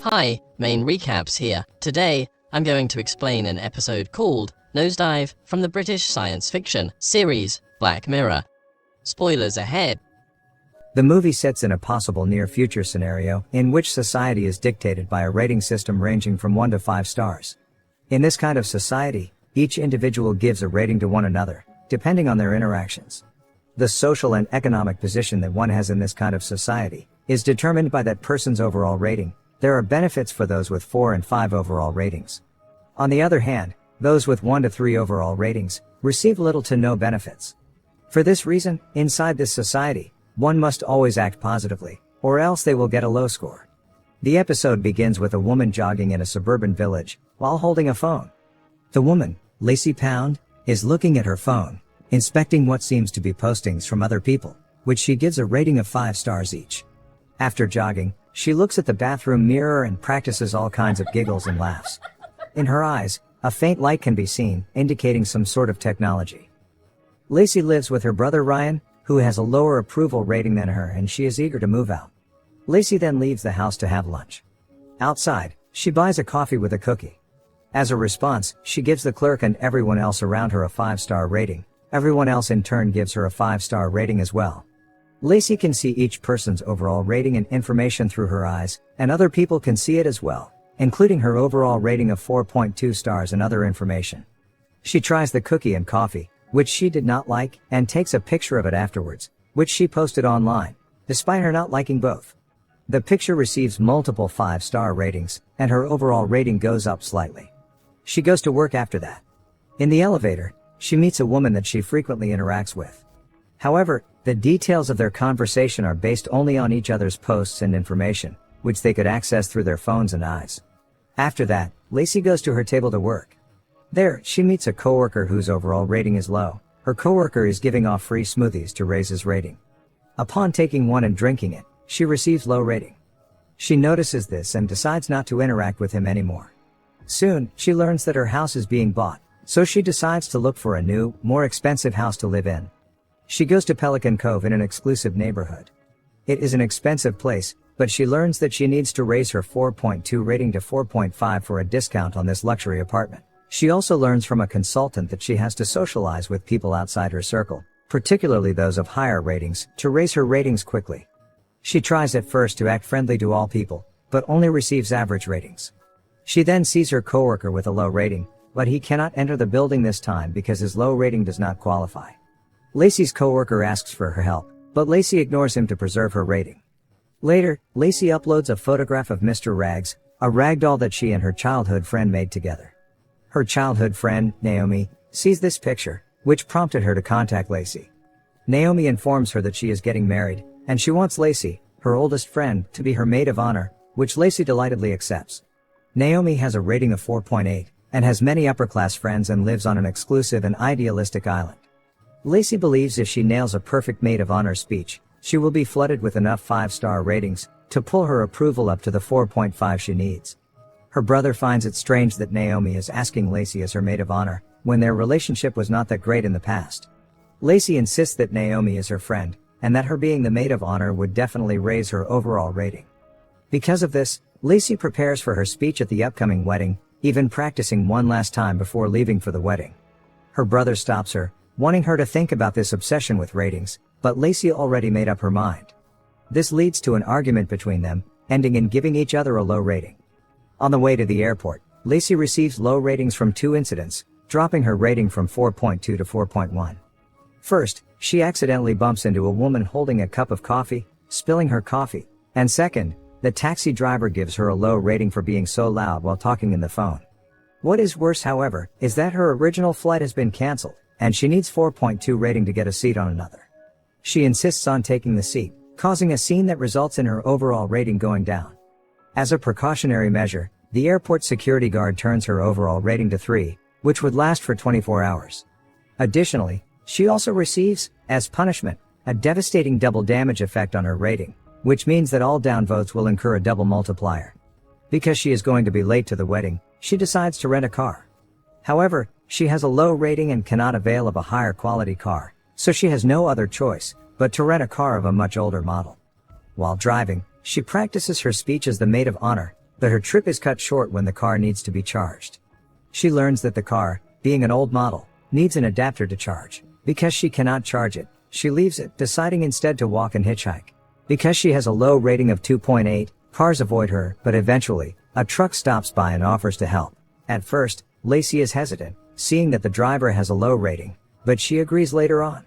Hi, main recaps here. Today, I'm going to explain an episode called Nosedive from the British science fiction series Black Mirror. Spoilers ahead. The movie sets in a possible near-future scenario in which society is dictated by a rating system ranging from 1 to 5 stars. In this kind of society, each individual gives a rating to one another, depending on their interactions. The social and economic position that one has in this kind of society is determined by that person's overall rating. There are benefits for those with 4 and 5 overall ratings. On the other hand, those with 1 to 3 overall ratings receive little to no benefits. For this reason, inside this society, one must always act positively, or else they will get a low score. The episode begins with a woman jogging in a suburban village while holding a phone. The woman, Lacey Pound, is looking at her phone, inspecting what seems to be postings from other people, which she gives a rating of 5 stars each. After jogging, she looks at the bathroom mirror and practices all kinds of giggles and laughs. In her eyes, a faint light can be seen, indicating some sort of technology. Lacey lives with her brother Ryan, who has a lower approval rating than her, and she is eager to move out. Lacey then leaves the house to have lunch. Outside, she buys a coffee with a cookie. As a response, she gives the clerk and everyone else around her a 5-star rating. Everyone else in turn gives her a 5-star rating as well. Lacey can see each person's overall rating and information through her eyes, and other people can see it as well, including her overall rating of 4.2 stars and other information. She tries the cookie and coffee, which she did not like, and takes a picture of it afterwards, which she posted online, despite her not liking both. The picture receives multiple 5-star ratings, and her overall rating goes up slightly. She goes to work after that. In the elevator, she meets a woman that she frequently interacts with. However, the details of their conversation are based only on each other's posts and information, which they could access through their phones and eyes. After that, Lacey goes to her table to work. There, she meets a coworker whose overall rating is low. Her coworker is giving off free smoothies to raise his rating. Upon taking one and drinking it, she receives low rating. She notices this and decides not to interact with him anymore. Soon, she learns that her house is being bought, so she decides to look for a new, more expensive house to live in. She goes to Pelican Cove in an exclusive neighborhood. It is an expensive place, but she learns that she needs to raise her 4.2 rating to 4.5 for a discount on this luxury apartment. She also learns from a consultant that she has to socialize with people outside her circle, particularly those of higher ratings, to raise her ratings quickly. She tries at first to act friendly to all people, but only receives average ratings. She then sees her coworker with a low rating, but he cannot enter the building this time because his low rating does not qualify. Lacey's coworker asks for her help, but Lacey ignores him to preserve her rating. Later, Lacey uploads a photograph of Mr. Rags, a ragdoll that she and her childhood friend made together. Her childhood friend, Naomi, sees this picture, which prompted her to contact Lacey. Naomi informs her that she is getting married, and she wants Lacey, her oldest friend, to be her maid of honor, which Lacey delightedly accepts. Naomi has a rating of 4.8, and has many upper-class friends and lives on an exclusive and idealistic island. Lacey believes if she nails a perfect maid of honor speech, she will be flooded with enough 5-star ratings to pull her approval up to the 4.5 she needs. Her brother finds it strange that Naomi is asking Lacey as her maid of honor, when their relationship was not that great in the past. Lacey insists that Naomi is her friend, and that her being the maid of honor would definitely raise her overall rating. Because of this, Lacey prepares for her speech at the upcoming wedding, even practicing one last time before leaving for the wedding. Her brother stops her, wanting her to think about this obsession with ratings, but Lacey already made up her mind. This leads to an argument between them, ending in giving each other a low rating. On the way to the airport, Lacey receives low ratings from 2 incidents, dropping her rating from 4.2 to 4.1. First, she accidentally bumps into a woman holding a cup of coffee, spilling her coffee, and second, the taxi driver gives her a low rating for being so loud while talking in the phone. What is worse, however, is that her original flight has been cancelled, and she needs 4.2 rating to get a seat on another. She insists on taking the seat, causing a scene that results in her overall rating going down. As a precautionary measure, the airport security guard turns her overall rating to 3, which would last for 24 hours. Additionally, she also receives, as punishment, a devastating double damage effect on her rating, which means that all downvotes will incur a double multiplier. Because she is going to be late to the wedding, she decides to rent a car. However, she has a low rating and cannot avail of a higher quality car, so she has no other choice but to rent a car of a much older model. While driving, she practices her speech as the maid of honor, but her trip is cut short when the car needs to be charged. She learns that the car, being an old model, needs an adapter to charge. Because she cannot charge it, she leaves it, deciding instead to walk and hitchhike. Because she has a low rating of 2.8, cars avoid her, but eventually, a truck stops by and offers to help. At first, Lacey is hesitant, seeing that the driver has a low rating, but she agrees later on.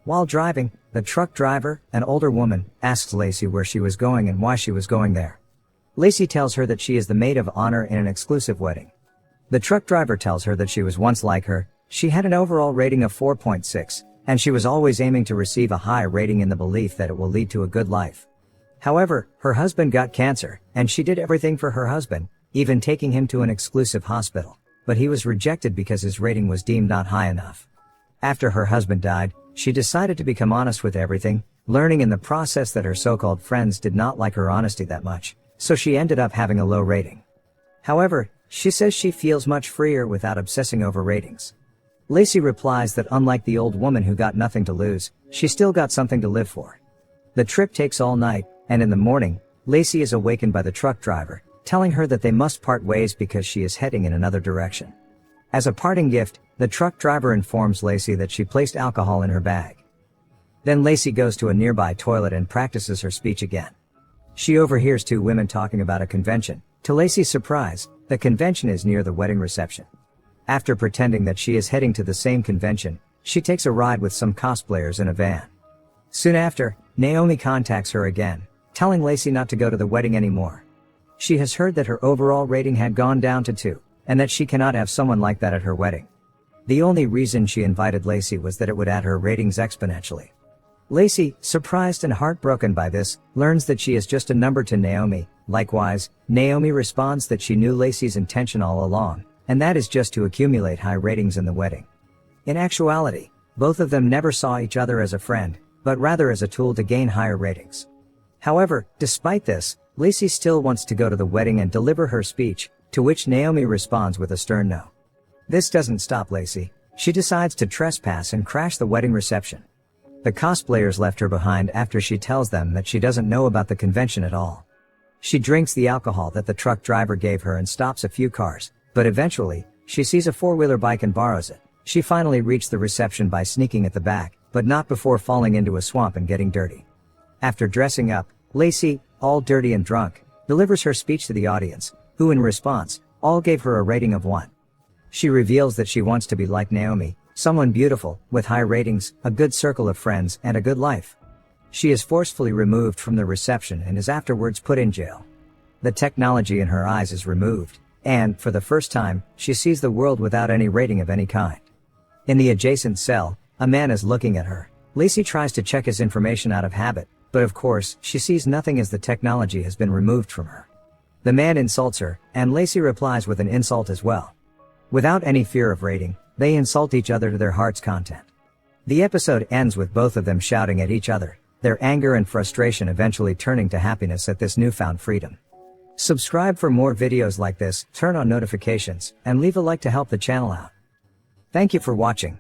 While driving, the truck driver, an older woman, asks Lacey where she was going and why she was going there. Lacey tells her that she is the maid of honor in an exclusive wedding. The truck driver tells her that she was once like her. She had an overall rating of 4.6, and she was always aiming to receive a high rating in the belief that it will lead to a good life. However, her husband got cancer, and she did everything for her husband, even taking him to an exclusive hospital, but he was rejected because his rating was deemed not high enough. After her husband died, she decided to become honest with everything, learning in the process that her so-called friends did not like her honesty that much, so she ended up having a low rating. However, she says she feels much freer without obsessing over ratings. Lacey replies that unlike the old woman who got nothing to lose, she still got something to live for. The trip takes all night, and in the morning, Lacey is awakened by the truck driver, telling her that they must part ways because she is heading in another direction. As a parting gift, the truck driver informs Lacey that she placed alcohol in her bag. Then Lacey goes to a nearby toilet and practices her speech again. She overhears two women talking about a convention. To Lacey's surprise, the convention is near the wedding reception. After pretending that she is heading to the same convention, she takes a ride with some cosplayers in a van. Soon after, Naomi contacts her again, telling Lacey not to go to the wedding anymore. She has heard that her overall rating had gone down to 2, and that she cannot have someone like that at her wedding. The only reason she invited Lacey was that it would add her ratings exponentially. Lacey, surprised and heartbroken by this, learns that she is just a number to Naomi. Likewise, Naomi responds that she knew Lacey's intention all along, and that is just to accumulate high ratings in the wedding. In actuality, both of them never saw each other as a friend, but rather as a tool to gain higher ratings. However, despite this, Lacey still wants to go to the wedding and deliver her speech, to which Naomi responds with a stern no. This doesn't stop Lacey. She decides to trespass and crash the wedding reception. The cosplayers left her behind after she tells them that she doesn't know about the convention at all. She drinks the alcohol that the truck driver gave her and stops a few cars, but eventually, she sees a four-wheeler bike and borrows it. She finally reached the reception by sneaking at the back, but not before falling into a swamp and getting dirty. After dressing up, Lacey, all dirty and drunk, delivers her speech to the audience, who in response, all gave her a rating of 1. She reveals that she wants to be like Naomi, someone beautiful, with high ratings, a good circle of friends, and a good life. She is forcefully removed from the reception and is afterwards put in jail. The technology in her eyes is removed, and, for the first time, she sees the world without any rating of any kind. In the adjacent cell, a man is looking at her. Lacey tries to check his information out of habit, but of course, she sees nothing as the technology has been removed from her. The man insults her, and Lacey replies with an insult as well. Without any fear of rating, they insult each other to their heart's content. The episode ends with both of them shouting at each other, their anger and frustration eventually turning to happiness at this newfound freedom. Subscribe for more videos like this, turn on notifications, and leave a like to help the channel out. Thank you for watching.